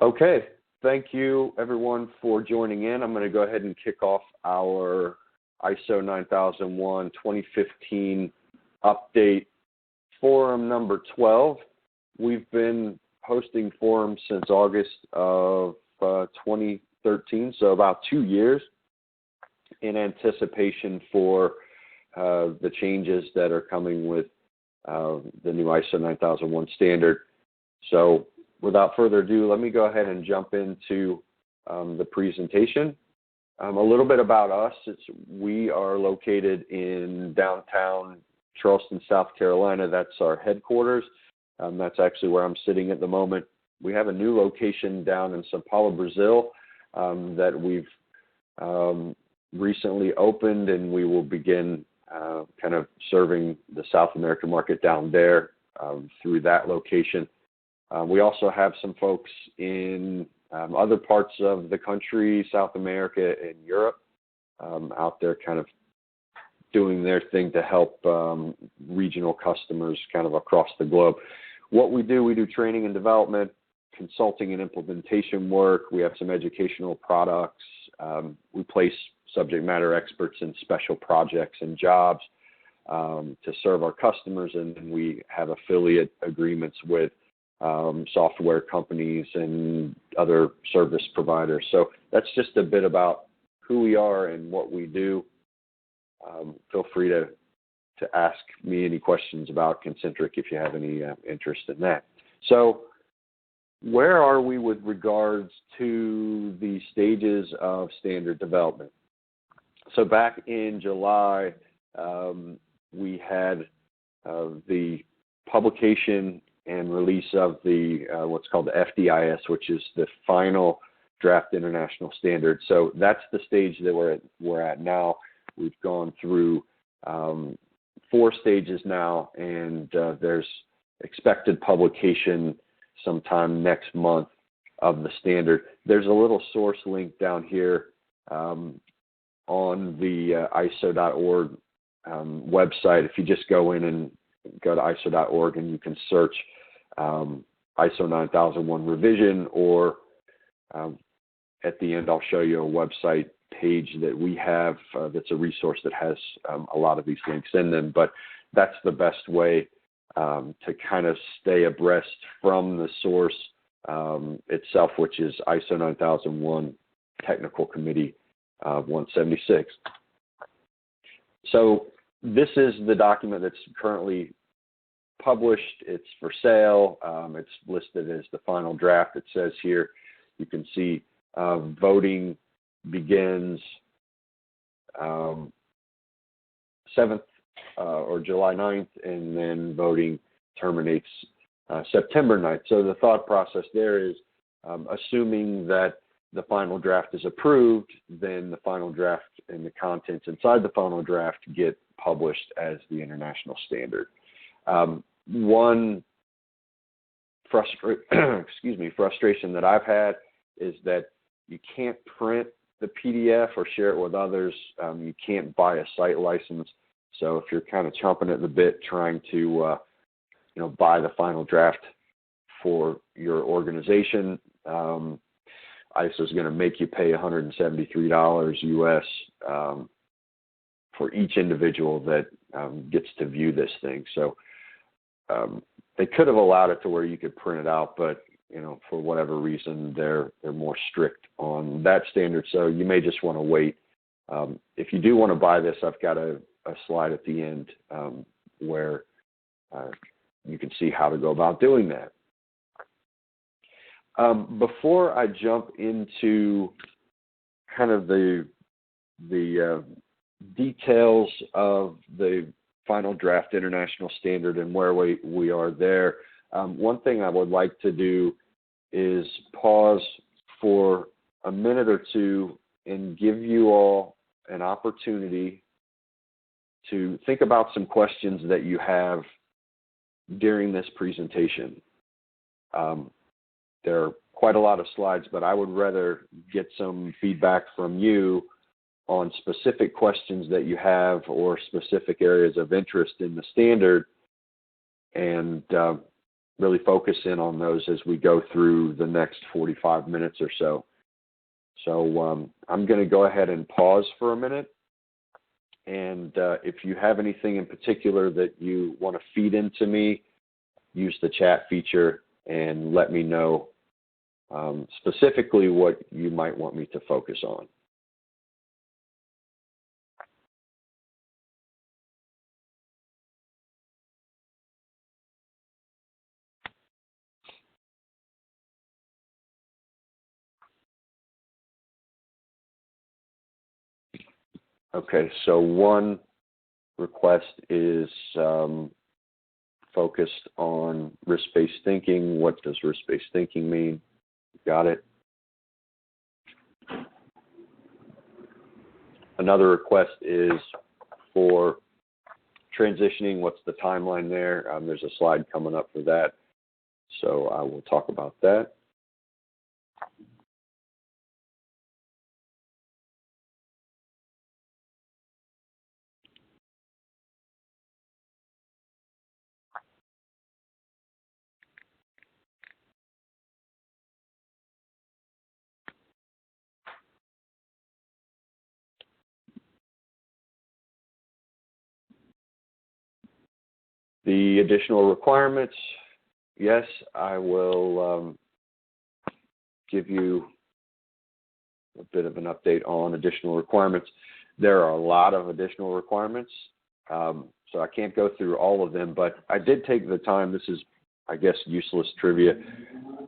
Okay, thank you everyone for joining in. I'm going to go ahead and kick off our ISO 9001 2015 update forum number 12. We've been hosting forums since August of 2013, so about 2 years, in anticipation for the changes that are coming with the new ISO 9001 standard. So without further ado, let me go ahead and jump into the presentation. A little bit about us. We are located in downtown Charleston, South Carolina. That's our headquarters. That's actually where I'm sitting at the moment. We have a new location down in São Paulo, Brazil, that we've recently opened, and we will begin kind of serving the South American market down there through that location. We also have some folks in other parts of the country, South America and Europe, out there kind of doing their thing to help regional customers kind of across the globe. What we do training and development, consulting and implementation work. We have some educational products. We place subject matter experts in special projects and jobs to serve our customers, and we have affiliate agreements with software companies and other service providers. So that's just a bit about who we are and what we do. Feel free to ask me any questions about Concentric if you have any interest in that. So where are we with regards to the stages of standard development? So back in July, we had the publication and release of the what's called the FDIS, which is the final draft international standard. So that's the stage that we're at now. We've gone through 4 stages now, and there's expected publication sometime next month of the standard. There's a little source link down here on the ISO.org website. If you just go in and go to ISO.org and you can search ISO 9001 revision, or at the end I'll show you a website page that we have that's a resource that has a lot of these links in them. But that's the best way to kind of stay abreast from the source itself, which is ISO 9001 Technical Committee 176. So this is the document that's currently published. It's for sale. It's listed as the final draft. It says here, you can see voting begins 7th or July 9th, and then voting terminates September 9th. So the thought process there is, assuming that the final draft is approved, then the final draft and the contents inside the final draft get published as the international standard. One frustration that I've had is that you can't print the PDF or share it with others. You can't buy a site license. So if you're kind of chomping at the bit trying to buy the final draft for your organization, ISO is going to make you pay $173 US for each individual that gets to view this thing. So they could have allowed it to where you could print it out, but for whatever reason, they're more strict on that standard. So you may just want to wait. If you do want to buy this, I've got a slide at the end where you can see how to go about doing that. Before I jump into kind of the details of the final draft international standard and where we are there, one thing I would like to do is pause for a minute or two and give you all an opportunity to think about some questions that you have during this presentation. There are quite a lot of slides, but I would rather get some feedback from you on specific questions that you have or specific areas of interest in the standard, and really focus in on those as we go through the next 45 minutes or so. So I'm going to go ahead and pause for a minute. And if you have anything in particular that you want to feed into me, use the chat feature and let me know specifically what you might want me to focus on. Okay, so one request is focused on risk-based thinking. What does risk-based thinking mean? Got it. Another request is for transitioning. What's the timeline there? There's a slide coming up for that, so I will talk about that. The additional requirements, yes, I will give you a bit of an update on additional requirements. There are a lot of additional requirements, so I can't go through all of them, but I did take the time. This is, I guess, useless trivia.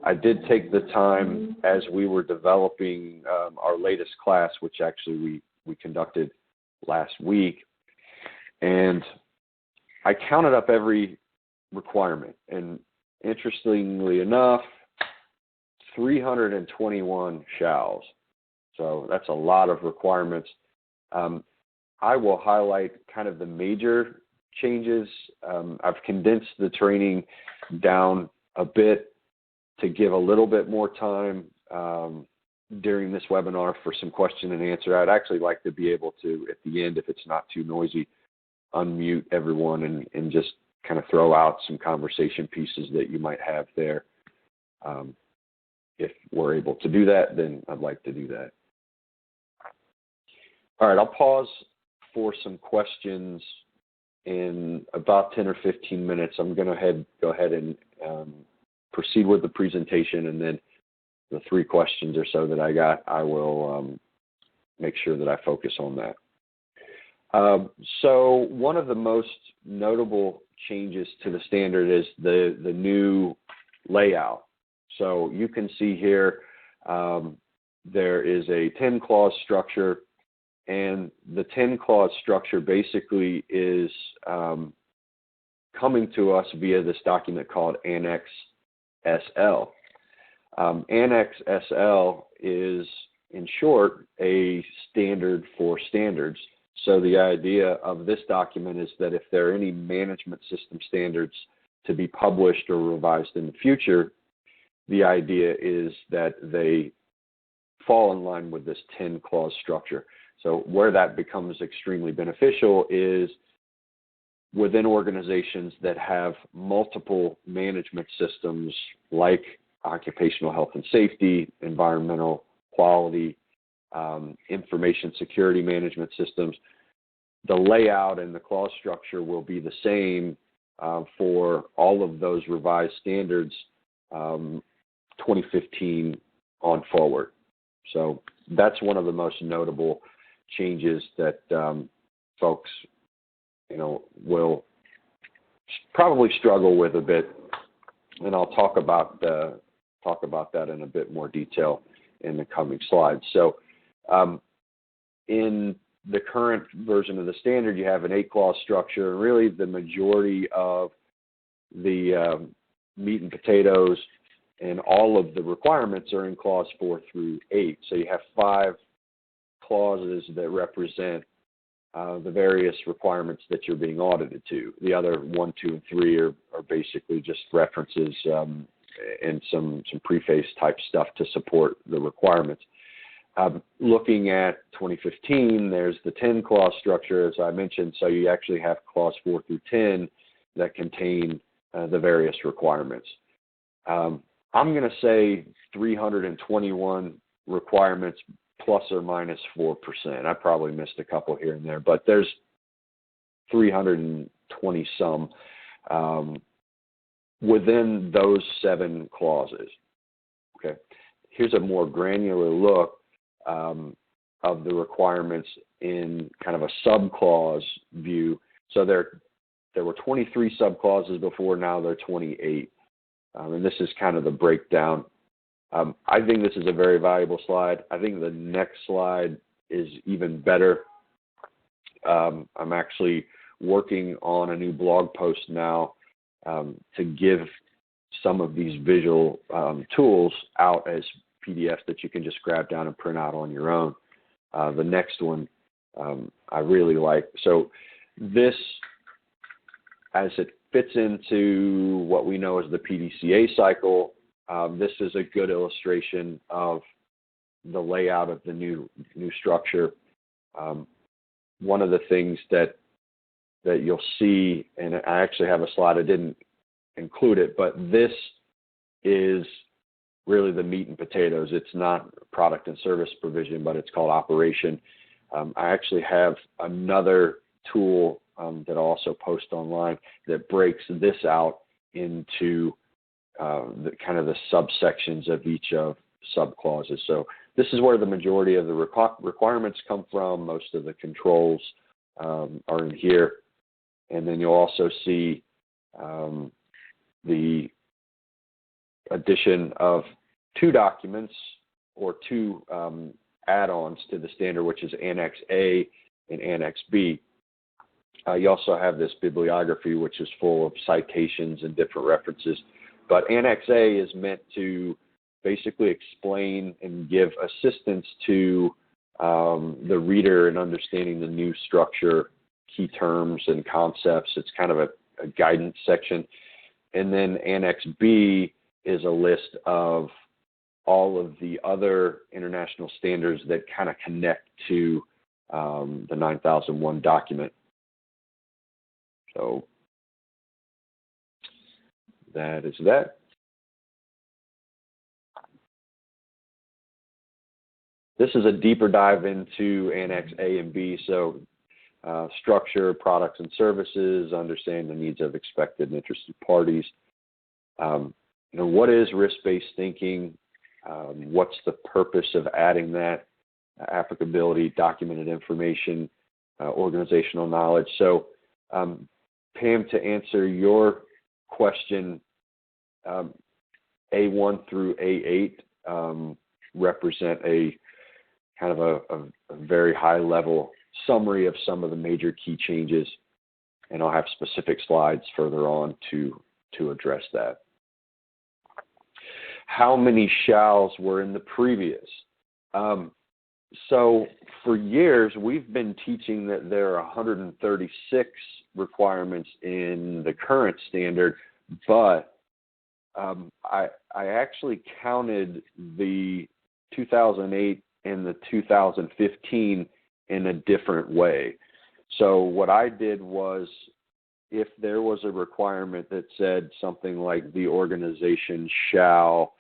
I did take the time as we were developing our latest class, which actually we conducted last week, and I counted up every requirement, and interestingly enough, 321 shalls. So that's a lot of requirements. I will highlight kind of the major changes. I've condensed the training down a bit to give a little bit more time during this webinar for some question and answer. I'd actually like to be able to, at the end, if it's not too noisy, unmute everyone and just kind of throw out some conversation pieces that you might have there. If we're able to do that, then I'd like to do that. All right, I'll pause for some questions in about 10 or 15 minutes. I'm going to go ahead and proceed with the presentation, and then the 3 questions or so that I got, I will make sure that I focus on that. So one of the most notable changes to the standard is the new layout. So you can see here there is a 10-clause structure, and the 10-clause structure basically is coming to us via this document called Annex SL. Annex SL is, in short, a standard for standards. So the idea of this document is that if there are any management system standards to be published or revised in the future, the idea is that they fall in line with this 10-clause structure. So where that becomes extremely beneficial is within organizations that have multiple management systems like occupational health and safety, environmental quality, information security management systems. The layout and the clause structure will be the same for all of those revised standards 2015 on forward. So that's one of the most notable changes that folks, will probably struggle with a bit, and I'll talk about that in a bit more detail in the coming slides. So in the current version of the standard, you have an 8-clause structure, and really the majority of the meat and potatoes and all of the requirements are in clause 4 through 8. So you have 5 clauses that represent the various requirements that you're being audited to. The other 1, 2, and 3 are basically just references and some preface type stuff to support the requirements. Looking at 2015, there's the 10-clause structure, as I mentioned, so you actually have clause 4 through 10 that contain the various requirements. I'm going to say 321 requirements plus or minus 4%. I probably missed a couple here and there, but there's 320 some within those 7 clauses. Okay. Here's a more granular look of the requirements in kind of a subclause view. So there were 23 subclauses before, now there are 28. And this is kind of the breakdown. I think this is a very valuable slide. I think the next slide is even better. I'm actually working on a new blog post now to give some of these visual tools out as PDFs that you can just grab down and print out on your own. The next one I really like. So this, as it fits into what we know as the PDCA cycle, this is a good illustration of the layout of the new structure. One of the things that you'll see, and I actually have a slide, I didn't include it, but this is really the meat and potatoes. It's not product and service provision, but it's called operation. I actually have another tool that I'll also post online that breaks this out into the kind of the subsections of each of subclauses. So this is where the majority of the requirements come from. Most of the controls are in here. And then you'll also see the addition of 2 documents or 2 add-ons to the standard, which is Annex A and Annex B. You also have this bibliography, which is full of citations and different references. But Annex A is meant to basically explain and give assistance to the reader in understanding the new structure, key terms and concepts. It's kind of a guidance section. And then Annex B is a list of all of the other international standards that kind of connect to the 9001 document. So that is that. This is a deeper dive into Annex A and B. So structure, products and services, understand the needs of expected and interested parties. What is risk-based thinking? What's the purpose of adding that? Applicability, documented information, organizational knowledge. So, Pam, to answer your question, A1 through A8 represent a kind of a very high-level summary of some of the major key changes, and I'll have specific slides further on to address that. How many shalls were in the previous? So for years, we've been teaching that there are 136 requirements in the current standard, but I actually counted the 2008 and the 2015 in a different way. So what I did was, if there was a requirement that said something like the organization shall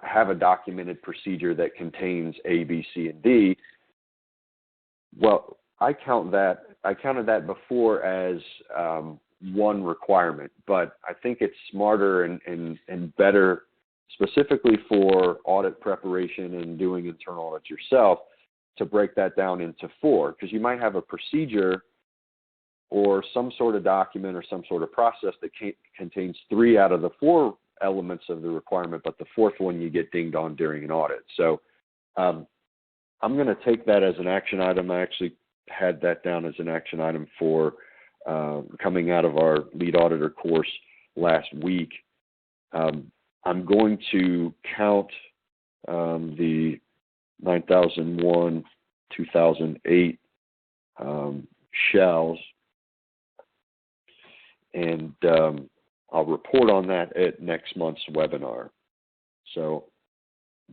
have a documented procedure that contains A, B, C, and D, well, I counted that before as one requirement, but I think it's smarter and better, specifically for audit preparation and doing internal audits yourself, to break that down into 4, because you might have a procedure or some sort of document or some sort of process that contains 3 out of the 4 elements of the requirement, but the 4th one you get dinged on during an audit. So I'm going to take that as an action item. I actually had that down as an action item for coming out of our lead auditor course last week. I'm going to count the 9001, 2008 shells, and I'll report on that at next month's webinar. So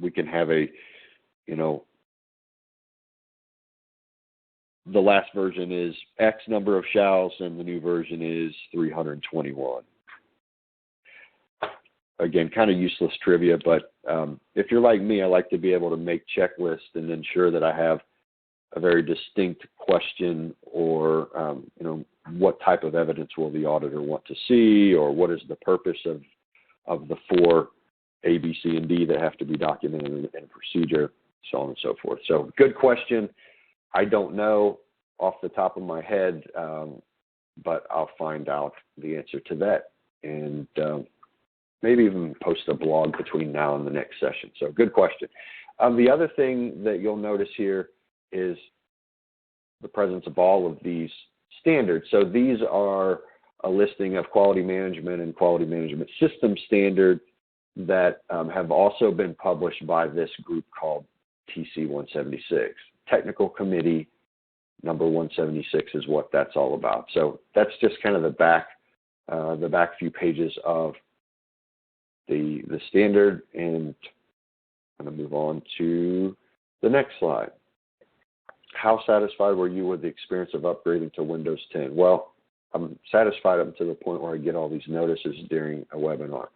we can have a, the last version is X number of shalls, and the new version is 321. Again, kind of useless trivia, but if you're like me, I like to be able to make checklists and ensure that I have a very distinct question, or what type of evidence will the auditor want to see, or what is the purpose of the 4 A, B, C, and D that have to be documented in a procedure, so on and so forth. So good question. I don't know off the top of my head, but I'll find out the answer to that, and maybe even post a blog between now and the next session. So good question. The other thing that you'll notice here is the presence of all of these standards. So these are a listing of quality management and quality management system standards that have also been published by this group called TC 176. Technical Committee number 176 is what that's all about. So that's just kind of the back few pages of the standard, and I'm going to move on to the next slide. How satisfied were you with the experience of upgrading to Windows 10? Well, I'm satisfied up to the point where I get all these notices during a webinar.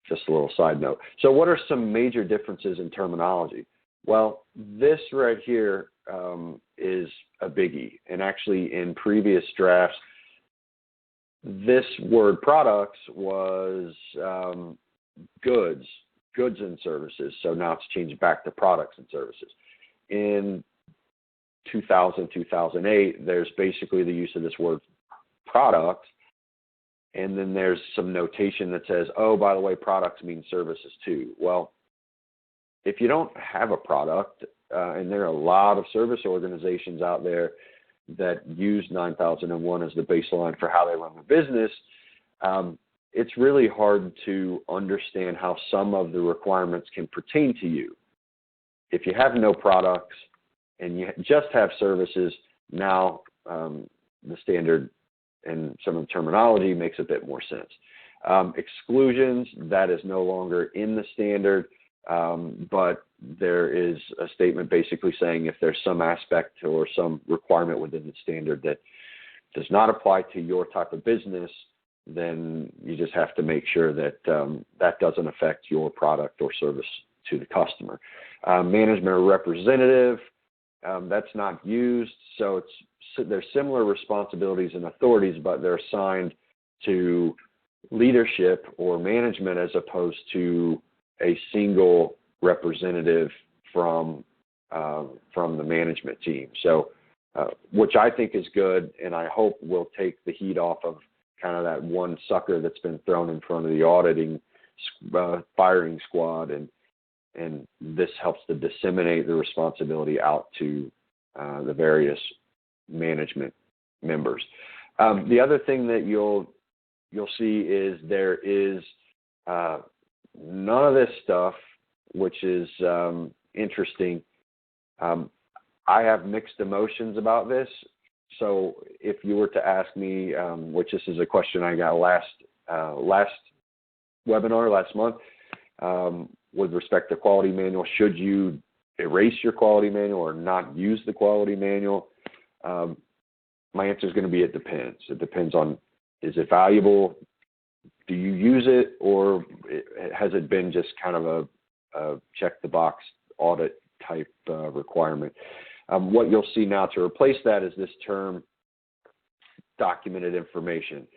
Just a little side note. So what are some major differences in terminology? Well, this right here is a biggie. And actually in previous drafts, this word products was goods and services. So now it's changed back to products and services. In 2000, 2008, there's basically the use of this word product. And then there's some notation that says, oh, by the way, products mean services too. Well, if you don't have a product, and there are a lot of service organizations out there that use 9001 as the baseline for how they run their business, it's really hard to understand how some of the requirements can pertain to you. If you have no products and you just have services, now the standard and some of the terminology makes a bit more sense. Exclusions, that is no longer in the standard, but there is a statement basically saying if there's some aspect or some requirement within the standard that does not apply to your type of business, then you just have to make sure that that doesn't affect your product or service to the customer. Management or representative, that's not used, so there's similar responsibilities and authorities, but they're assigned to leadership or management as opposed to a single representative from the management team. So, which I think is good, and I hope will take the heat off of kind of that one sucker that's been thrown in front of the auditing firing squad, and this helps to disseminate the responsibility out to the various management members. The other thing that you'll see is there is none of this stuff, which is interesting. I have mixed emotions about this. So if you were to ask me, which this is a question I got last webinar, last month, with respect to quality manual, should you erase your quality manual or not use the quality manual? My answer is going to be it depends. It depends on, is it valuable? Do you use it, or has it been just kind of a check the box audit type requirement? What you'll see now to replace that is this term, documented information.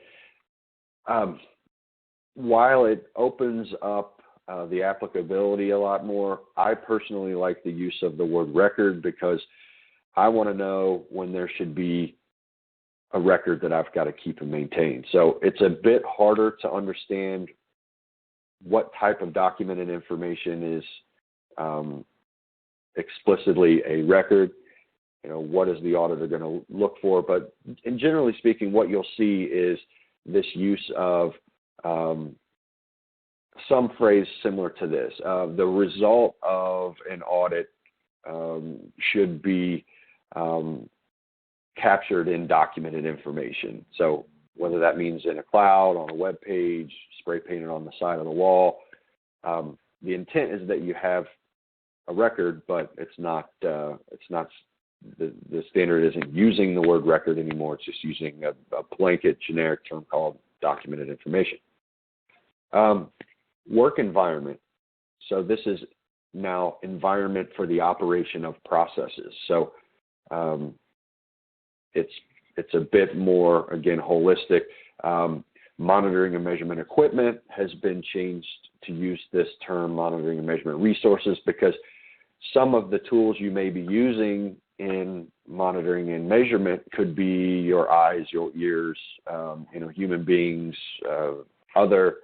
While it opens up the applicability a lot more, I personally like the use of the word record, because I want to know when there should be a record that I've got to keep and maintain. So it's a bit harder to understand what type of documented information is explicitly a record. You know, what is the auditor going to look for? But in generally speaking, what you'll see is this use of some phrase similar to this. The result of an audit should be captured in documented information. So whether that means in a cloud, on a web page, spray painted on the side of the wall, the intent is that you have a record, but it's not the standard isn't using the word record anymore. It's just using a blanket generic term called documented information. Work environment. So this is now environment for the operation of processes. So it's a bit more, again, holistic. Monitoring and measurement equipment has been changed to use this term, monitoring and measurement resources, because some of the tools you may be using in monitoring and measurement could be your eyes, your ears, human beings, other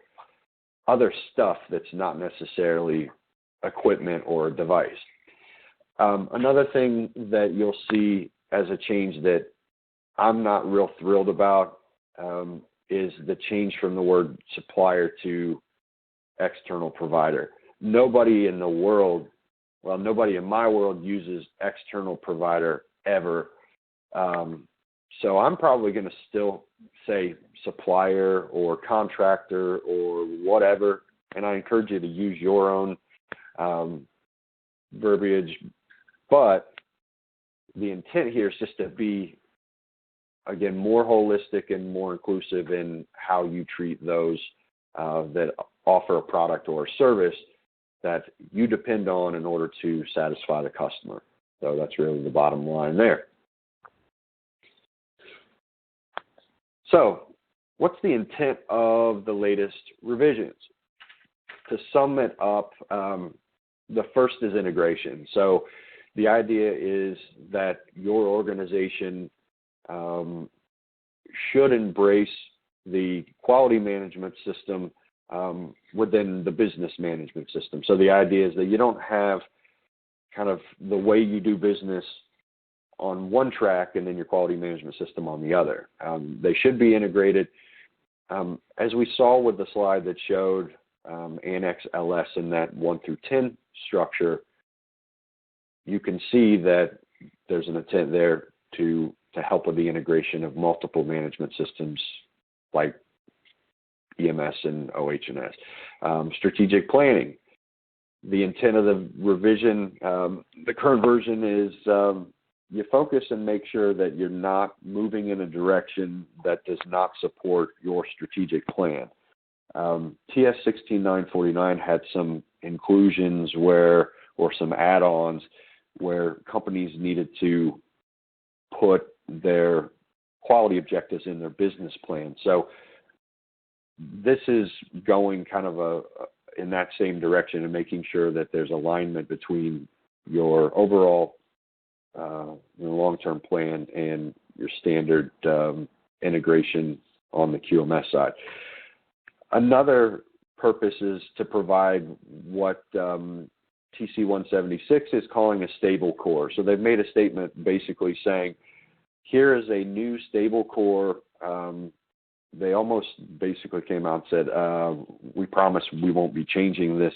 stuff that's not necessarily equipment or a device. Another thing that you'll see as a change that I'm not real thrilled about is the change from the word supplier to external provider. Nobody in my world uses external provider ever. So I'm probably going to still say supplier or contractor or whatever, and I encourage you to use your own verbiage. But the intent here is just to be, again, more holistic and more inclusive in how you treat those that offer a product or a service that you depend on in order to satisfy the customer. So that's really the bottom line there. So what's the intent of the latest revisions? To sum it up, the first is integration. So the idea is that your organization should embrace the quality management system within the business management system. So the idea is that you don't have kind of the way you do business on one track and then your quality management system on the other. They should be integrated. As we saw with the slide that showed Annex LS in that 1 through 10 structure, you can see that there's an intent there to help with the integration of multiple management systems like EMS and OHSAS. Strategic planning. The intent of the revision, the current version is you focus and make sure that you're not moving in a direction that does not support your strategic plan. TS 16949 had some inclusions or some add-ons where companies needed to put their quality objectives in their business plan. So this is going kind of in that same direction and making sure that there's alignment between your overall long-term plan and your standard integration on the QMS side. Another purpose is to provide what TC 176 is calling a stable core. So they've made a statement basically saying, here is a new stable core. They almost basically came out and said, we promise we won't be changing this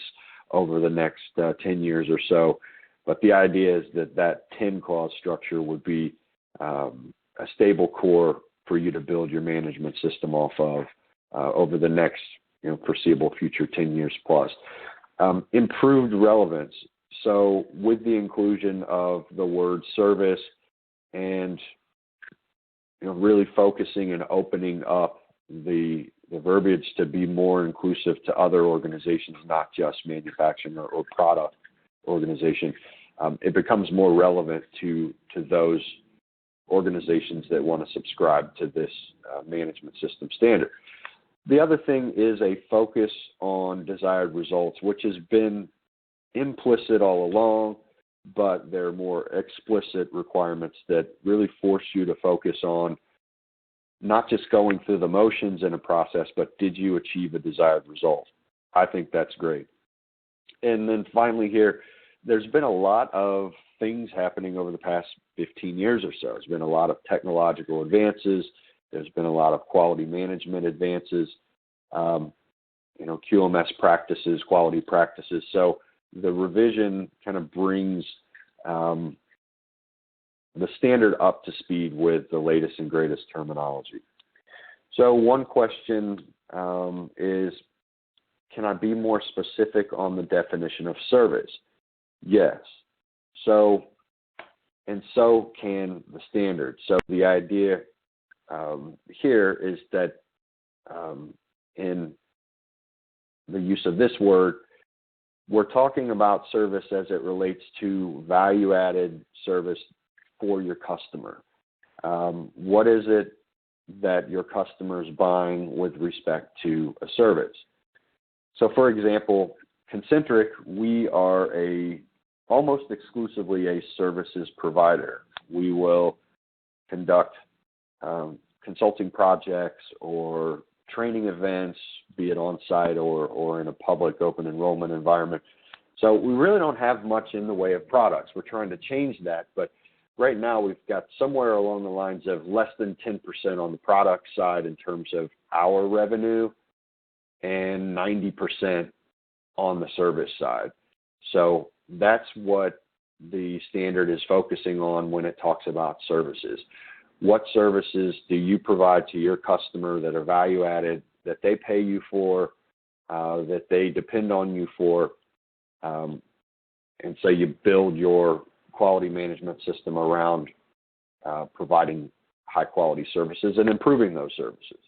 over the next 10 years or so. But the idea is that 10-clause structure would be a stable core for you to build your management system off of over the next foreseeable future, 10 years plus. Improved relevance. So with the inclusion of the word service and really focusing and opening up the verbiage to be more inclusive to other organizations, not just manufacturing or product organization, it becomes more relevant to those organizations that want to subscribe to this management system standard. The other thing is a focus on desired results, which has been implicit all along, but there are more explicit requirements that really force you to focus on not just going through the motions in a process, but did you achieve a desired result? I think that's great. And then finally here, there's been a lot of things happening over the past 15 years or so. There's been a lot of technological advances. There's been a lot of quality management advances, QMS practices, quality practices. So the revision kind of brings the standard up to speed with the latest and greatest terminology. So one question is, can I be more specific on the definition of service? Yes. So and so can the standard. So the idea here is that in the use of this word, we're talking about service as it relates to value-added service for your customer. What is it that your customer is buying with respect to a service? So, for example, Concentric, we are almost exclusively a services provider. We will conduct consulting projects or training events, be it on-site or in a public open enrollment environment. So we really don't have much in the way of products. We're trying to change that, but right now we've got somewhere along the lines of less than 10% on the product side in terms of our revenue and 90% on the service side. So that's what the standard is focusing on when it talks about services. What services do you provide to your customer that are value added, that they pay you for, that they depend on you for, and so you build your quality management system around providing high quality services and improving those services.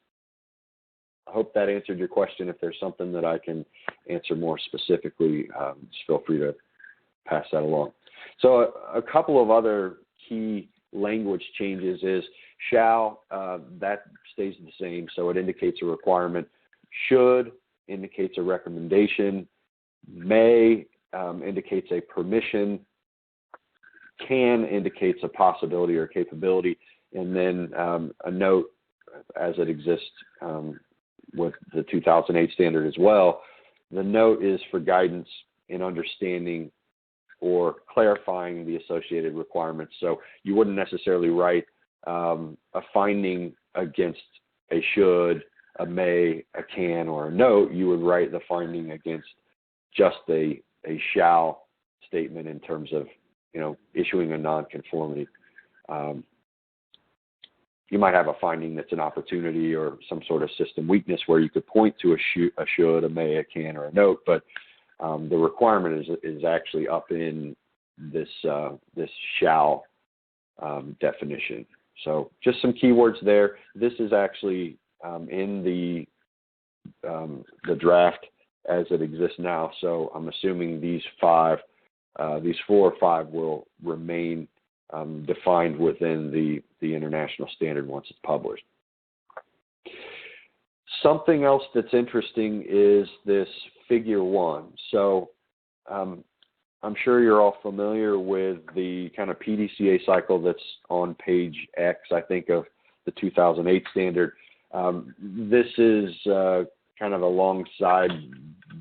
I hope that answered your question. If there's something that I can answer more specifically, just feel free to pass that along. So a couple of other key language changes is shall, that stays the same, so it indicates a requirement. Should indicates a recommendation. May indicates a permission. Can indicates a possibility or capability. And then a note, as it exists with the 2008 standard as well, the note is for guidance in understanding or clarifying the associated requirements. So you wouldn't necessarily write a finding against a should, a may, a can, or a note. You would write the finding against just a shall statement in terms of, issuing a nonconformity. You might have a finding that's an opportunity or some sort of system weakness where you could point to a should, a may, a can, or a note, but the requirement is actually up in this shall definition. So just some keywords there. This is actually in the draft as it exists now. So I'm assuming these 4 or 5 will remain defined within the international standard once it's published. Something else that's interesting is this figure 1. So I'm sure you're all familiar with the kind of PDCA cycle that's on page X, I think, of the 2008 standard. This is kind of alongside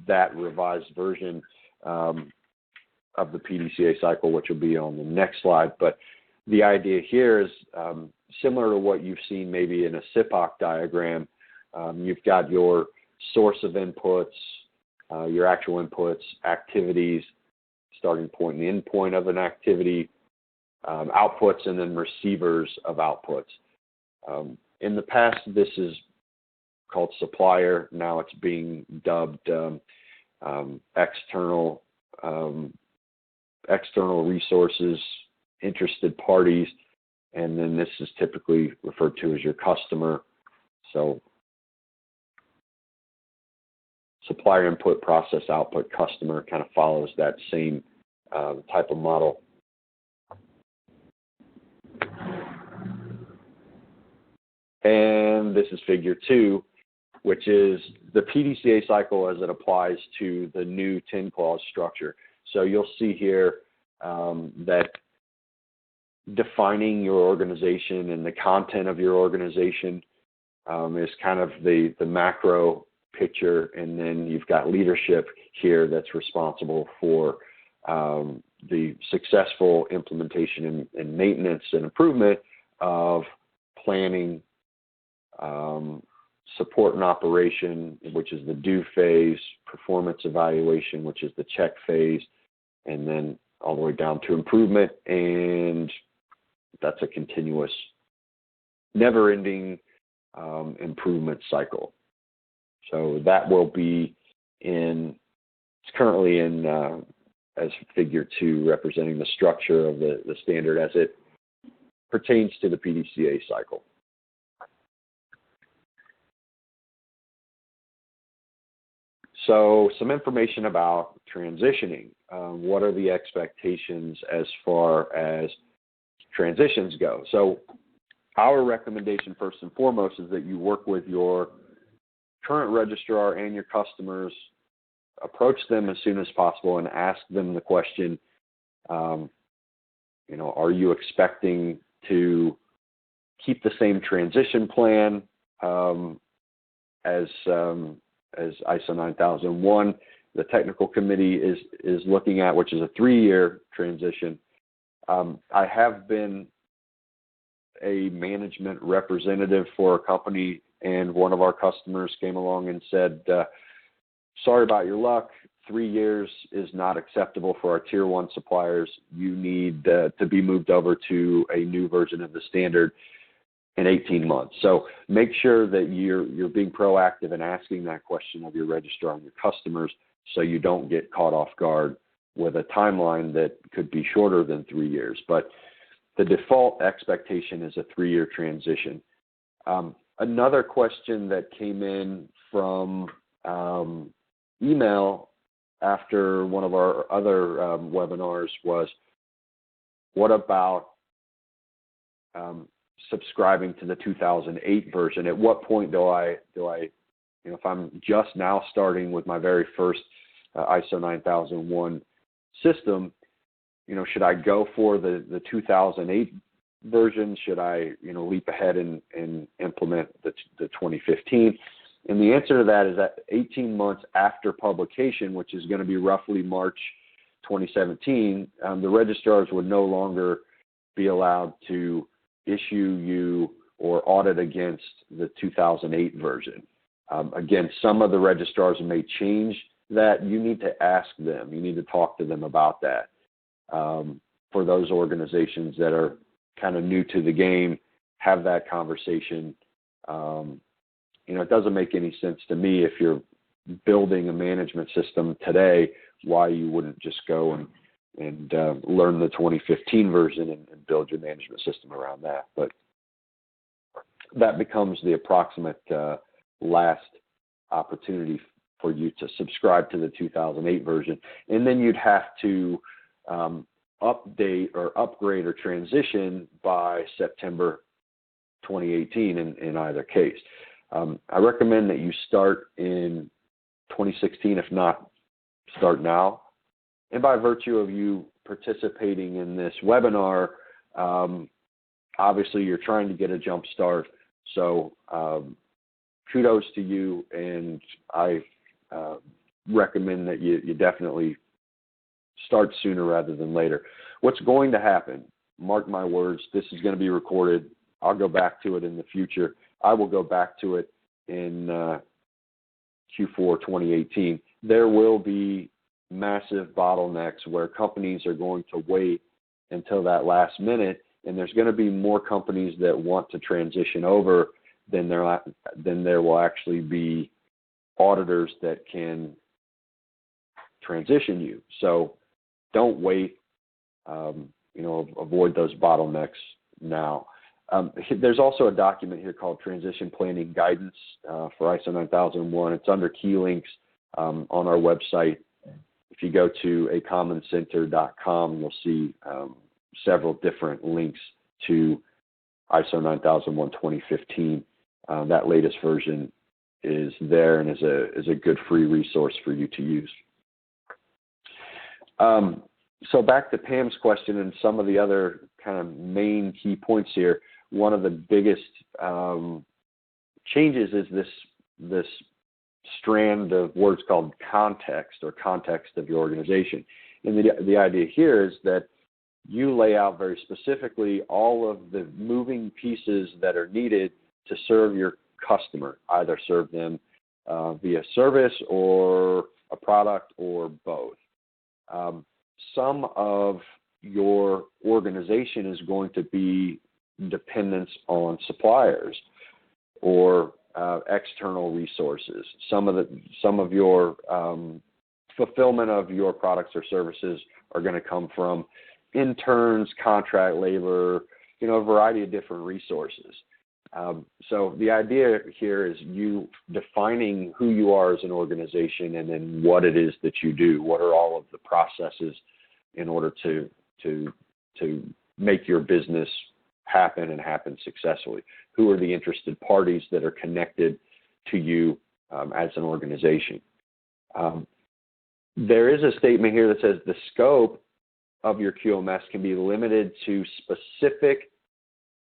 that revised version of the PDCA cycle, which will be on the next slide. But the idea here is similar to what you've seen maybe in a SIPOC diagram. You've got your source of inputs, your actual inputs, activities, starting point and end point of an activity, outputs, and then receivers of outputs. In the past, this is called supplier. Now it's being dubbed external resources, interested parties, and then this is typically referred to as your customer. So supplier input, process output, customer kind of follows that same type of model. And this is figure 2, which is the PDCA cycle as it applies to the new 10-clause structure. So you'll see here that defining your organization and the content of your organization is kind of the macro picture, and then you've got leadership here that's responsible for the successful implementation and maintenance and improvement of planning, support and operation, which is the do phase, performance evaluation, which is the check phase, and then all the way down to improvement, and that's a continuous, never-ending improvement cycle. So that will be it's currently in as figure 2, representing the structure of the standard as it pertains to the PDCA cycle. So some information about transitioning. What are the expectations as far as transitions go? So our recommendation first and foremost is that you work with your current registrar and your customers, approach them as soon as possible and ask them the question, are you expecting to keep the same transition plan as ISO 9001, the technical committee is looking at, which is a 3-year transition. I have been a management representative for a company, and one of our customers came along and said, sorry about your luck, 3 years is not acceptable for our tier 1 suppliers. You need to be moved over to a new version of the standard in 18 months. So make sure that you're being proactive and asking that question of your registrar and your customers, so you don't get caught off guard with a timeline that could be shorter than 3 years. But the default expectation is a 3-year transition. Another question that came in from email after one of our other webinars was, what about subscribing to the 2008 version? At what point do I, if I'm just now starting with my very first ISO 9001 system, should I go for the 2008 version? Should I, leap ahead and implement the 2015? And the answer to that is that 18 months after publication, which is going to be roughly March 2017, the registrars would no longer be allowed to issue you or audit against the 2008 version. Again, some of the registrars may change that. You need to ask them. You need to talk to them about that. For those organizations that are kind of new to the game, have that conversation. It doesn't make any sense to me, if you're building a management system today, why you wouldn't just go and learn the 2015 version and build your management system around that. But that becomes the approximate last opportunity for you to subscribe to the 2008 version. And then you'd have to update or upgrade or transition by September 2018 in either case. I recommend that you start in 2016, if not start now. And by virtue of you participating in this webinar, obviously you're trying to get a jump start. So kudos to you, and I recommend that you definitely start sooner rather than later. What's going to happen, mark my words, this is going to be recorded. I'll go back to it in the future. I will go back to it in Q4 2018. There will be massive bottlenecks where companies are going to wait until that last minute, and there's going to be more companies that want to transition over than there will actually be auditors that can transition you. So don't wait. Avoid those bottlenecks now. There's also a document here called Transition Planning Guidance for ISO 9001. It's under key links on our website. If you go to acommoncenter.com, you'll see several different links to ISO 9001 2015. That latest version is there and is a good free resource for you to use. So back to Pam's question and some of the other kind of main key points here. One of the biggest changes is this strand of words called context, or context of your organization. And the idea here is that you lay out very specifically all of the moving pieces that are needed to serve your customer, either serve them via service or a product or both. Some of your organization is going to be dependence on suppliers or external resources. Some of your fulfillment of your products or services are going to come from interns, contract labor, a variety of different resources. So the idea here is you defining who you are as an organization and then what it is that you do. What are all of the processes in order to make your business happen and happen successfully? Who are the interested parties that are connected to you as an organization? There is a statement here that says the scope of your QMS can be limited to specific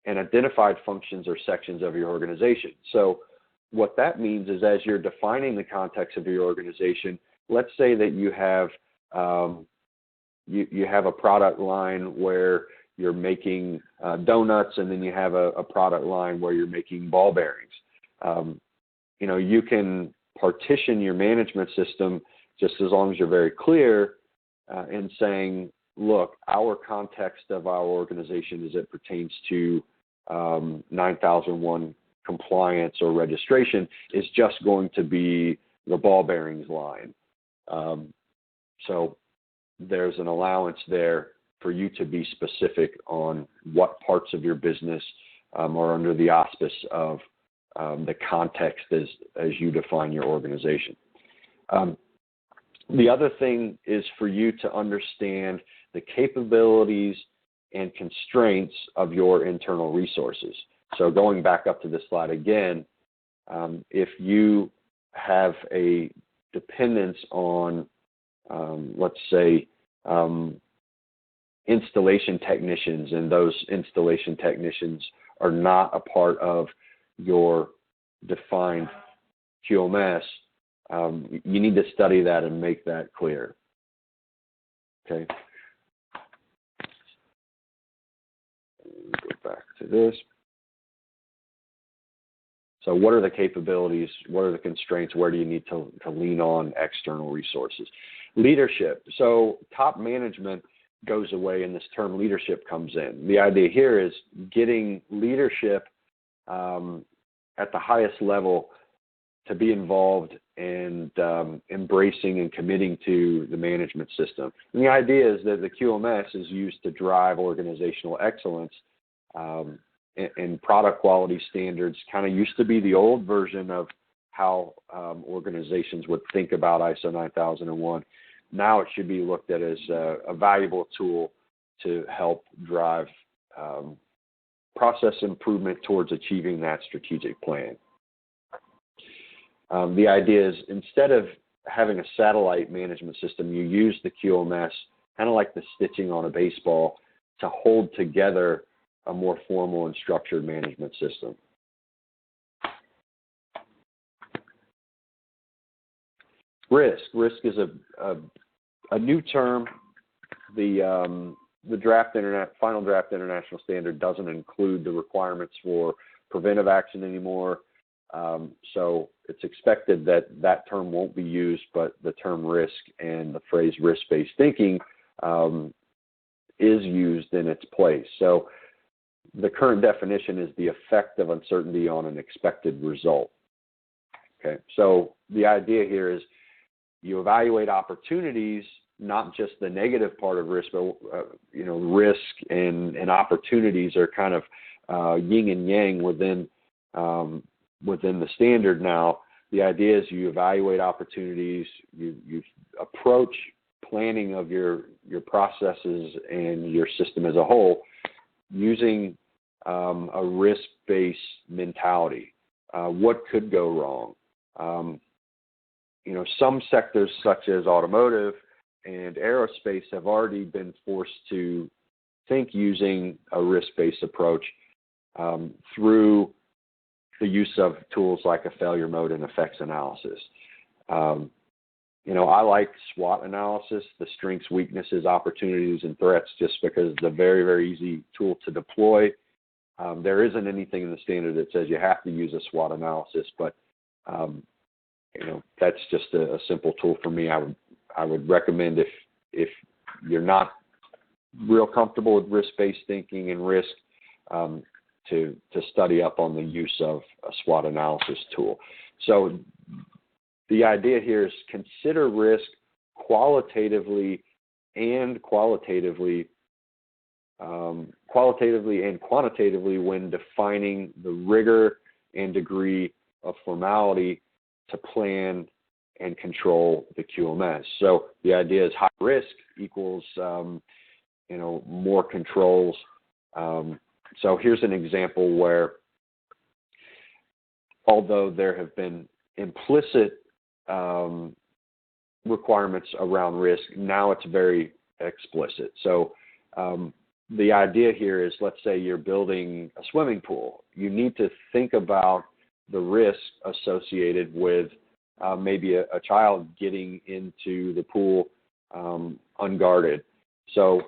and identified functions or sections of your organization. So what that means is, as you're defining the context of your organization, let's say that you have you have a product line where you're making donuts, and then you have a product line where you're making ball bearings. You can partition your management system just as long as you're very clear in saying, look, our context of our organization as it pertains to 9001 compliance or registration is just going to be the ball bearings line. So there's an allowance there for you to be specific on what parts of your business are under the auspice of the context as you define your organization. The other thing is for you to understand the capabilities and constraints of your internal resources. So going back up to this slide again, if you have a dependence on, let's say, installation technicians, and those installation technicians are not a part of your defined QMS, you need to study that and make that clear. Okay. Go back to this. So what are the capabilities? What are the constraints? Where do you need to lean on external resources? Leadership. So top management goes away and this term leadership comes in. The idea here is getting leadership at the highest level to be involved and embracing and committing to the management system. And the idea is that the QMS is used to drive organizational excellence, and product quality standards kind of used to be the old version of how organizations would think about ISO 9001. Now it should be looked at as a valuable tool to help drive process improvement towards achieving that strategic plan. The idea is, instead of having a satellite management system, you use the QMS, kind of like the stitching on a baseball, to hold together a more formal and structured management system. Risk. Risk is a new term. The final draft international standard doesn't include the requirements for preventive action anymore. So it's expected that term won't be used, but the term risk and the phrase risk-based thinking is used in its place. So the current definition is the effect of uncertainty on an expected result. Okay, so the idea here is you evaluate opportunities, not just the negative part of risk, but risk and opportunities are kind of yin and yang within the standard now. The idea is you evaluate opportunities, you approach planning of your processes and your system as a whole using a risk-based mentality. What could go wrong? Some sectors such as automotive and aerospace have already been forced to think using a risk-based approach through the use of tools like a failure mode and effects analysis. I like SWOT analysis, the strengths, weaknesses, opportunities, and threats, just because it's a very, very easy tool to deploy. There isn't anything in the standard that says you have to use a SWOT analysis, but that's just a simple tool for me. I would recommend, if you're not real comfortable with risk-based thinking and risk, to study up on the use of a SWOT analysis tool. So the idea here is consider risk, qualitatively and quantitatively when defining the rigor and degree of formality to plan and control the QMS. So the idea is high risk equals, more controls. So here's an example where, although there have been implicit requirements around risk, now it's very explicit. So the idea here is, let's say you're building a swimming pool. You need to think about the risk associated with maybe a child getting into the pool unguarded. So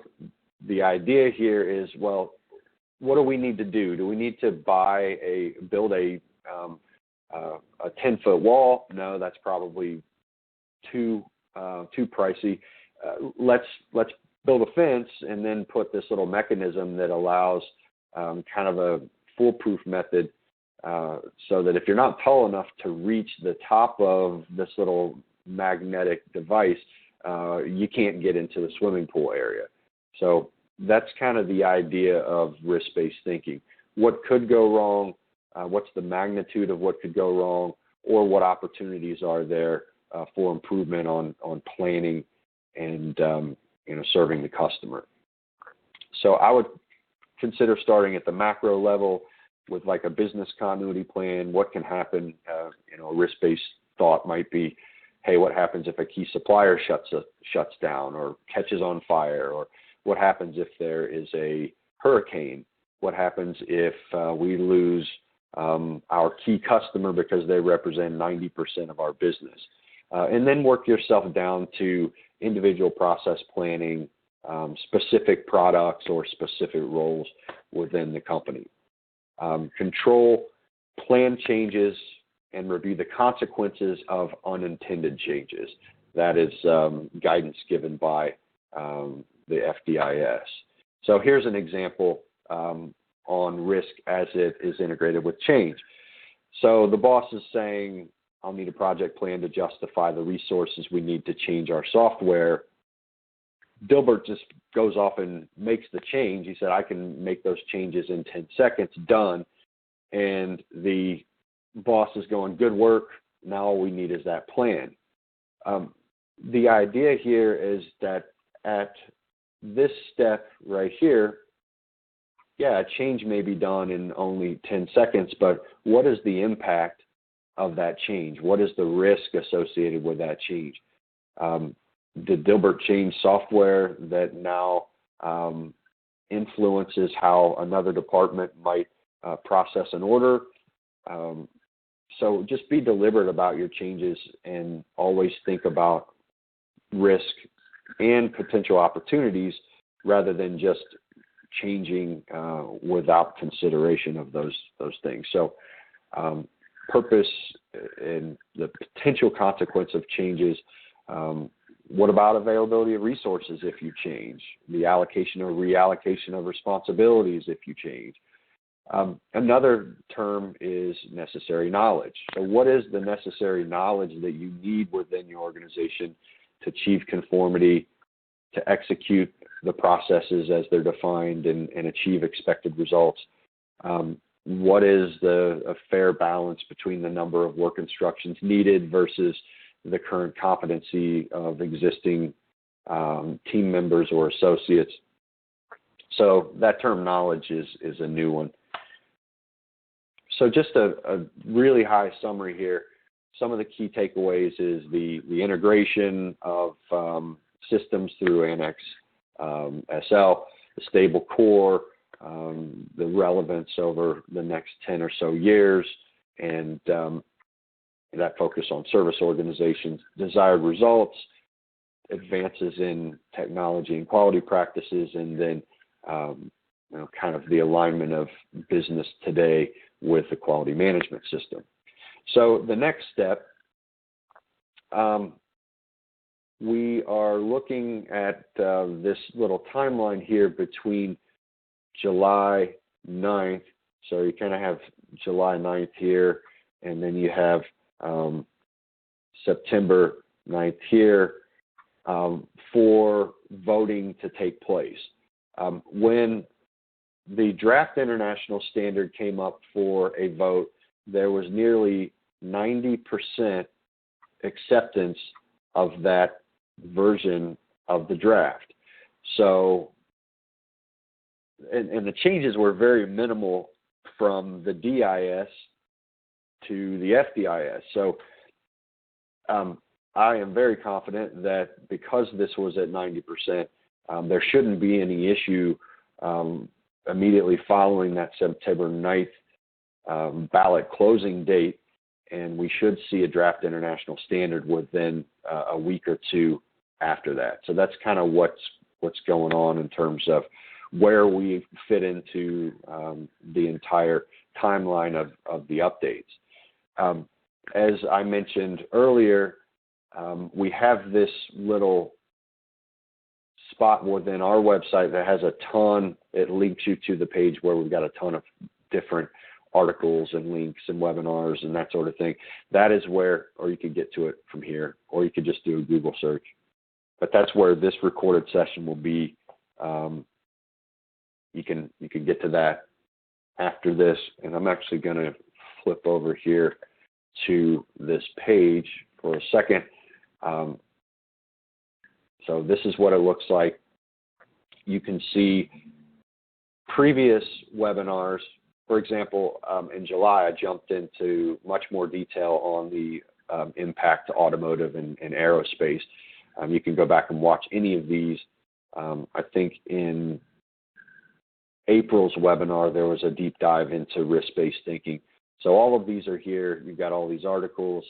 the idea here is, well, what do we need to do? Do we need to build a 10-foot wall? No, that's probably too pricey. Let's build a fence and then put this little mechanism that allows kind of a foolproof method, so that if you're not tall enough to reach the top of this little magnetic device, you can't get into the swimming pool area. So that's kind of the idea of risk-based thinking. What could go wrong? What's the magnitude of what could go wrong, or what opportunities are there for improvement on planning and serving the customer. So I would consider starting at the macro level with like a business continuity plan. What can happen? A risk-based thought might be, hey, what happens if a key supplier shuts down or catches on fire? Or what happens if there is a hurricane? What happens if we lose our key customer because they represent 90% of our business? And then work yourself down to individual process planning, specific products or specific roles within the company. Control plan changes and review the consequences of unintended changes. That is guidance given by the FDIS. So here's an example on risk as it is integrated with change. So the boss is saying, I'll need a project plan to justify the resources we need to change our software. Dilbert just goes off and makes the change. He said, I can make those changes in 10 seconds, done. And the boss is going, good work. Now all we need is that plan. The idea here is that at this step right here, a change may be done in only 10 seconds, but what is the impact of that change? What is the risk associated with that change? Did Dilbert change software that now influences how another department might process an order? So just be deliberate about your changes and always think about risk and potential opportunities rather than just changing without consideration of those things. So purpose and the potential consequence of changes. What about availability of resources if you change? The allocation or reallocation of responsibilities if you change? Another term is necessary knowledge. So what is the necessary knowledge that you need within your organization to achieve conformity, to execute the processes as they're defined and achieve expected results? What is a fair balance between the number of work instructions needed versus the current competency of existing team members or associates? So that term knowledge is a new one. So just a really high summary here. Some of the key takeaways is the integration of systems through Annex SL, the stable core, the relevance over the next 10 or so years, and that focus on service organizations, desired results, advances in technology and quality practices, and then kind of the alignment of business today with the quality management system. So the next step, we are looking at this little timeline here between July 9th. So you kind of have July 9th here, and then you have September 9th here, for voting to take place. When the draft international standard came up for a vote, there was nearly 90% acceptance of that version of the draft. So, and the changes were very minimal from the DIS to the FDIS. So I am very confident that because this was at 90%, there shouldn't be any issue immediately following that September 9th ballot closing date, and we should see a draft international standard within a week or two after that. So that's kind of what's going on in terms of where we fit into the entire timeline of the updates. As I mentioned earlier, we have this little spot within our website that has a ton, it links you to the page where we've got a ton of different articles and links and webinars and that sort of thing. That is where, or you could get to it from here, or you could just do a Google search. But that's where this recorded session will be. You can get to that after this, and I'm actually going to flip over here to this page for a second. So this is what it looks like. You can see previous webinars. For example, in July, I jumped into much more detail on the impact to automotive and aerospace. You can go back and watch any of these. I think in April's webinar, there was a deep dive into risk-based thinking. So all of these are here. You've got all these articles,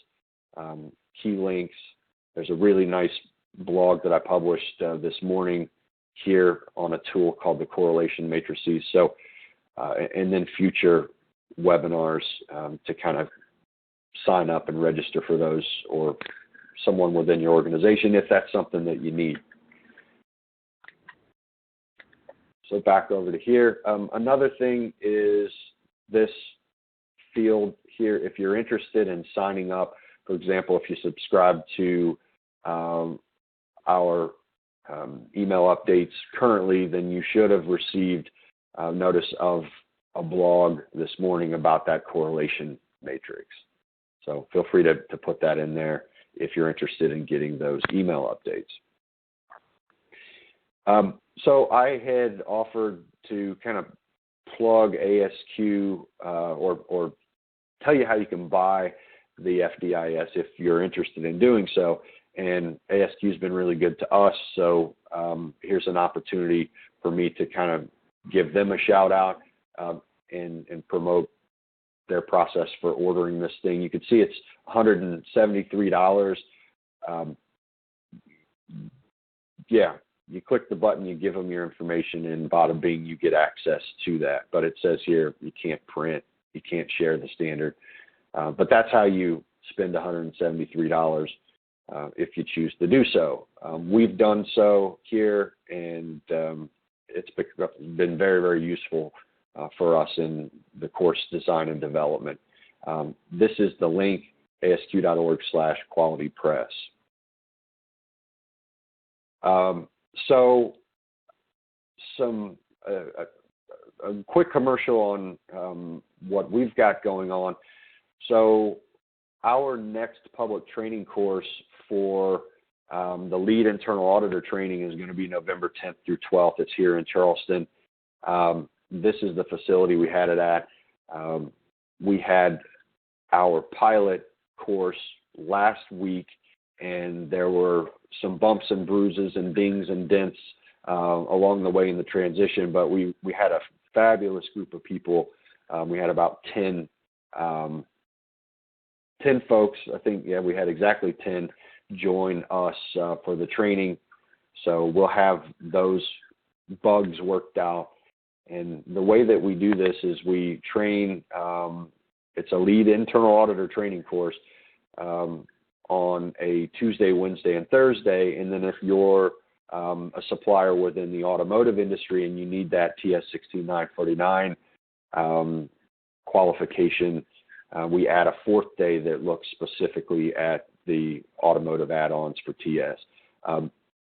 key links. There's a really nice blog that I published this morning here on a tool called the correlation matrices. So, and then future webinars to kind of sign up and register for those, or someone within your organization if that's something that you need. So back over to here. Another thing is this field here. If you're interested in signing up, for example, if you subscribe to our email updates currently, then you should have received notice of a blog this morning about that correlation matrix. So feel free to put that in there if you're interested in getting those email updates. So I had offered to kind of plug ASQ or tell you how you can buy the FDIS if you're interested in doing so. And ASQ has been really good to us, so here's an opportunity for me to kind of give them a shout out and promote their process for ordering this thing. You can see it's $173. Yeah, you click the button, you give them your information, and bada bing, you get access to that. But it says here you can't print, you can't share the standard. But that's how you spend $173 if you choose to do so. We've done so here, and it's been very, very useful for us in the course design and development. This is the link, asq.org/qualitypress. So a quick commercial on what we've got going on. So our next public training course for the lead internal auditor training is going to be November 10th through 12th. It's here in Charleston. This is the facility we had it at. We had our pilot course last week, and there were some bumps and bruises and dings and dents along the way in the transition, but we had a fabulous group of people. We had about 10 folks, I think. Yeah, we had exactly 10 join us for the training. So we'll have those bugs worked out. And the way that we do this is we train, it's a lead internal auditor training course on a Tuesday, Wednesday, and Thursday. And then if you're a supplier within the automotive industry and you need that TS 16949 qualification, we add a fourth day that looks specifically at the automotive add-ons for TS.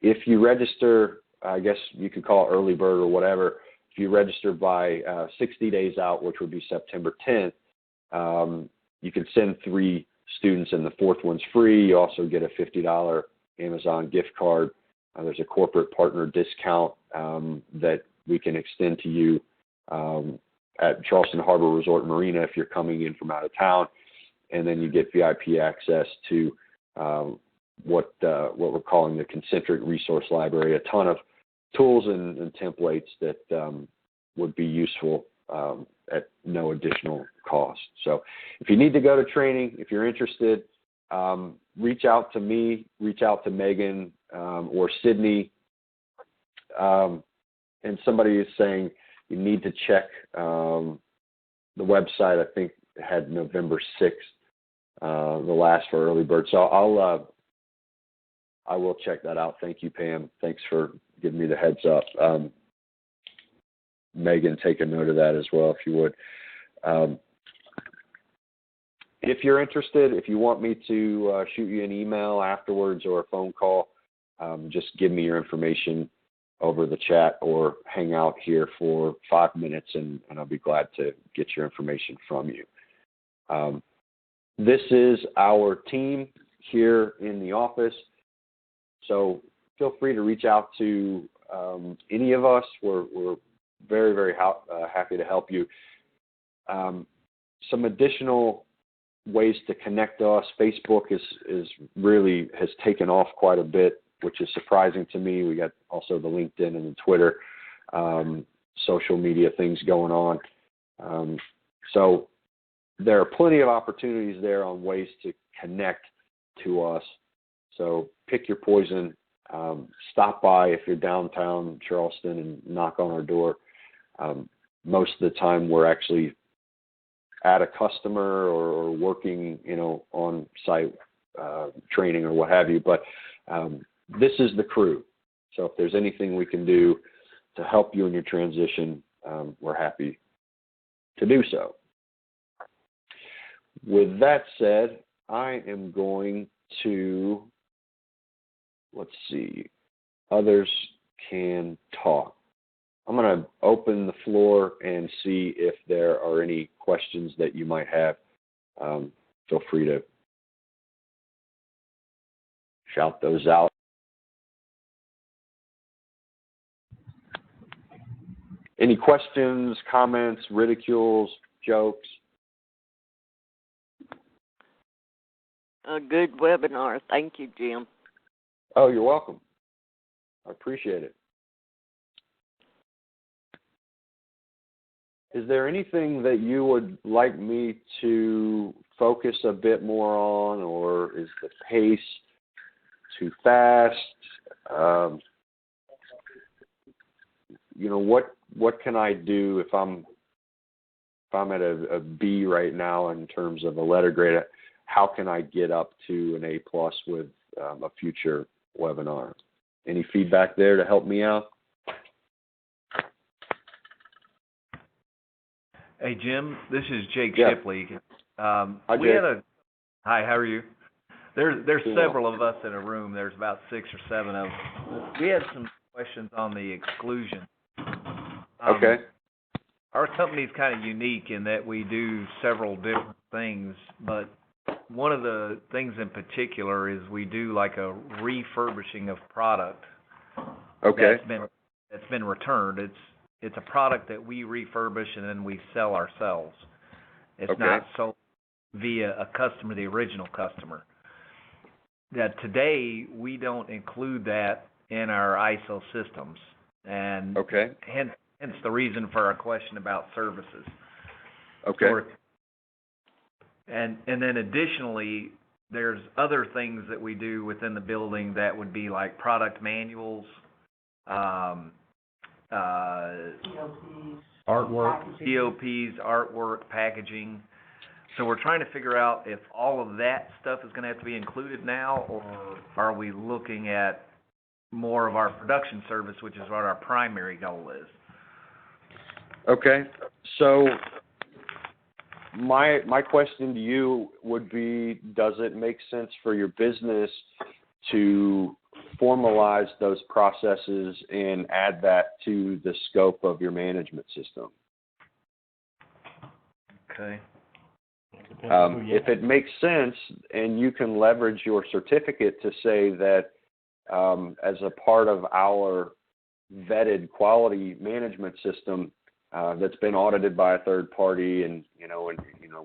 If you register, I guess you could call it early bird or whatever, if you register by 60 days out, which would be September 10th, you can send 3 students and the 4th one's free. You also get a $50 Amazon gift card. There's a corporate partner discount that we can extend to you at Charleston Harbor Resort Marina if you're coming in from out of town. And then you get VIP access to what we're calling the Concentric Resource Library, a ton of tools and templates that would be useful at no additional cost. So if you need to go to training, if you're interested, reach out to me, reach out to Megan or Sydney. And somebody is saying you need to check the website. I think it had November 6th, the last for early bird. So I will check that out. Thank you, Pam. Thanks for giving me the heads up. Megan, take a note of that as well, if you would. If you're interested, if you want me to shoot you an email afterwards or a phone call, just give me your information over the chat or hang out here for 5 minutes, and I'll be glad to get your information from you. This is our team here in the office, so feel free to reach out to any of us. We're very, very happy to help you. Some additional ways to connect to us. Facebook is really has taken off quite a bit, which is surprising to me. We got also the LinkedIn and the Twitter social media things going on. So there are plenty of opportunities there on ways to connect to us. So pick your poison. Stop by if you're downtown Charleston and knock on our door. Most of the time we're actually at a customer or working, on site training or what have you. But this is the crew. So if there's anything we can do to help you in your transition, we're happy to do so. With that said, I am going to, let's see, others can talk. I'm going to open the floor and see if there are any questions that you might have. Feel free to shout those out. Any questions, comments, ridicules, jokes? A good webinar. Thank you, Jim. Oh, you're welcome. I appreciate it. Is there anything that you would like me to focus a bit more on, or is the pace too fast? What can I do if I'm at a B right now in terms of a letter grade? How can I get up to an A+ with a future webinar? Any feedback there to help me out? Hey, Jim, this is Jake Yeah. Shipley. Hi, Jake. Hi, how are you? There's several of us in a room. There's about 6 or 7 of us. We had some questions on the exclusion. Okay. Our company is kind of unique in that we do several different things, but one of the things in particular is we do like a refurbishing of product. Okay. That's been returned. It's a product that we refurbish and then we sell ourselves. It's not sold via a customer, the original customer. That today we don't include that in our ISO systems, and hence the reason for our question about services. Okay. And then additionally, there's other things that we do within the building that would be like product manuals, COPs, artwork, packaging. So we're trying to figure out if all of that stuff is going to have to be included now, or are we looking at more of our production service, which is what our primary goal is. Okay. So my question to you would be, does it make sense for your business to formalize those processes and add that to the scope of your management system. Okay. If it makes sense and you can leverage your certificate to say that as a part of our vetted quality management system that's been audited by a third party, and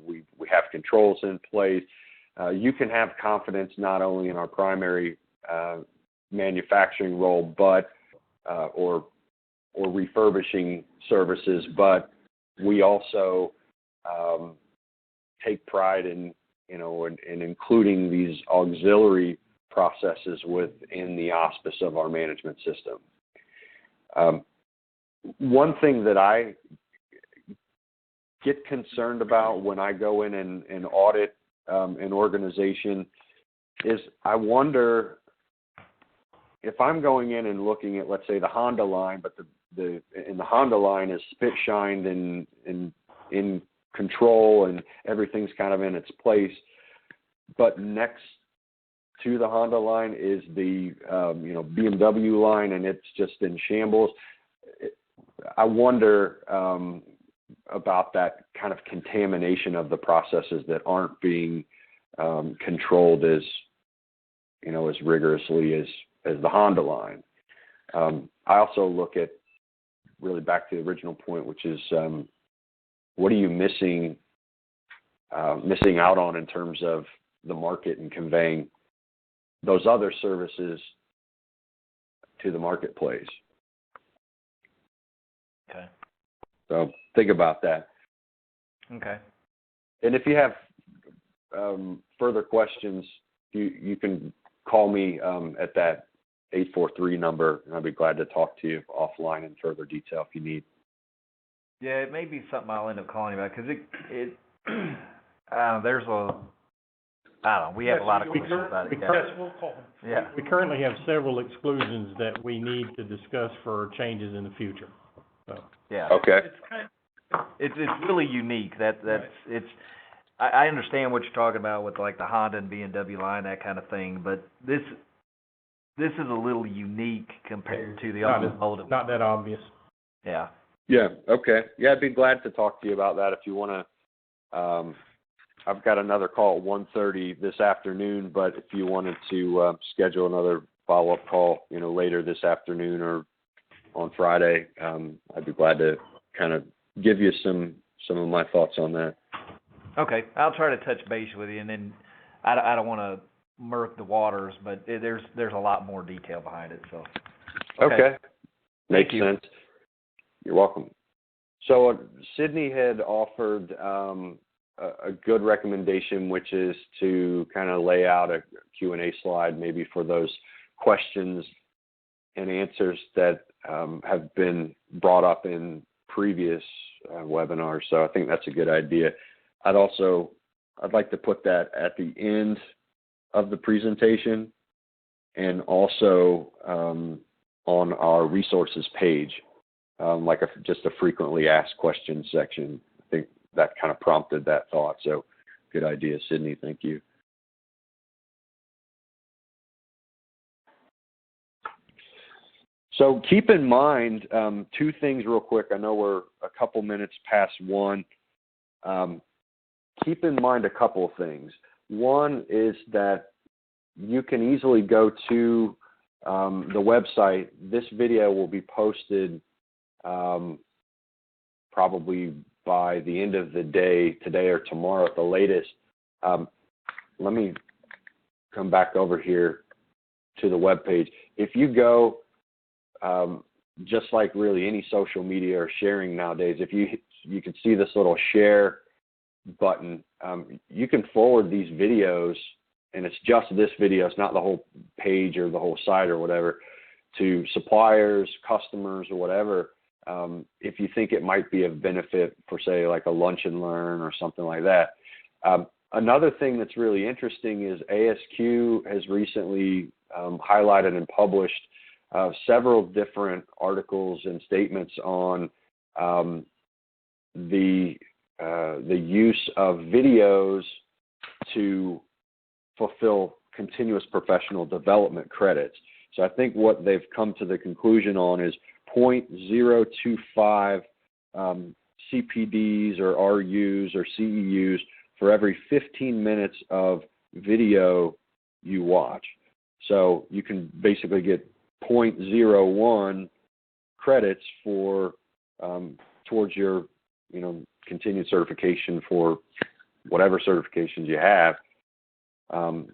we have controls in place, you can have confidence not only in our primary manufacturing role, but or refurbishing services, but we also take pride in including these auxiliary processes within the auspice of our management system. One thing that I get concerned about when I go in and audit an organization is I wonder if I'm going in and looking at, let's say, the Honda line, but the Honda line is spit shined and in control and everything's kind of in its place, but next to the Honda line is the BMW line and it's just in shambles. I wonder about that kind of contamination of the processes that aren't being controlled as rigorously as the Honda line. I also look at, really back to the original point, which is what are you missing out on in terms of the market and conveying those other services to the marketplace. Okay. So think about that. Okay. And if you have further questions, you can call me at that 843 number, and I'll be glad to talk to you offline in further detail if you need. Yeah, it may be something I'll end up calling you about because we have a lot of questions about it. Yes, we'll call. Yeah. We currently have several exclusions that we need to discuss for changes in the future. So. Yeah. Okay. It's really unique. I understand what you're talking about with like the Honda and BMW line, that kind of thing, but this is a little unique compared to the automotive. Not that obvious. Yeah. Yeah. Okay. Yeah, I'd be glad to talk to you about that if you want to. I've got another call at 1:30 this afternoon, but if you wanted to schedule another follow-up call, later this afternoon or on Friday, I'd be glad to kind of give you some of my thoughts on that. Okay, I'll try to touch base with you, and then I don't want to murk the waters, but there's a lot more detail behind it. So. Okay. Makes sense. You're welcome. So Sydney had offered a good recommendation, which is to kind of lay out a Q&A slide maybe for those questions and answers that have been brought up in previous webinars. So I think that's a good idea. I'd like to put that at the end of the presentation and also on our resources page, just a frequently asked questions section. I think that kind of prompted that thought. So good idea, Sydney. Thank you. So keep in mind two things real quick. I know we're a couple minutes past one. Keep in mind a couple of things. One is that you can easily go to the website. This video will be posted probably by the end of the day, today or tomorrow at the latest. Let me come back over here to the webpage. If you go, just like really any social media or sharing nowadays, if you can see this little share button, you can forward these videos, and it's just this video, it's not the whole page or the whole site or whatever, to suppliers, customers, or whatever, if you think it might be of benefit for, say, like a lunch and learn or something like that. Another thing that's really interesting is ASQ has recently highlighted and published several different articles and statements on the use of videos to fulfill continuous professional development credits. So I think what they've come to the conclusion on is 0.025 CPDs or RUs or CEUs for every 15 minutes of video you watch. So you can basically get 0.01 credits for towards your continued certification for whatever certifications you have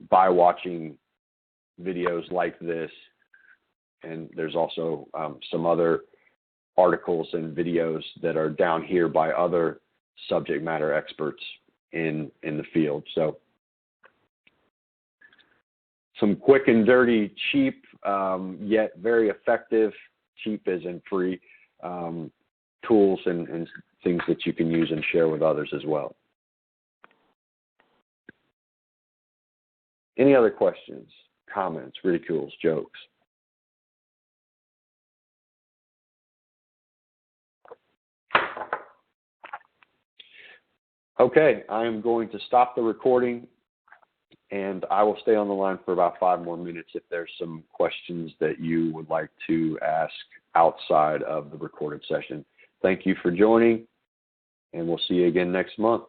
by watching videos like this. And there's also some other articles and videos that are down here by other subject matter experts in the field. So some quick and dirty, cheap, yet very effective, cheap as in free, tools and things that you can use and share with others as well. Any other questions, comments, ridicules, jokes? Okay, I am going to stop the recording, and I will stay on the line for about 5 more minutes if there's some questions that you would like to ask outside of the recorded session. Thank you for joining, and we'll see you again next month.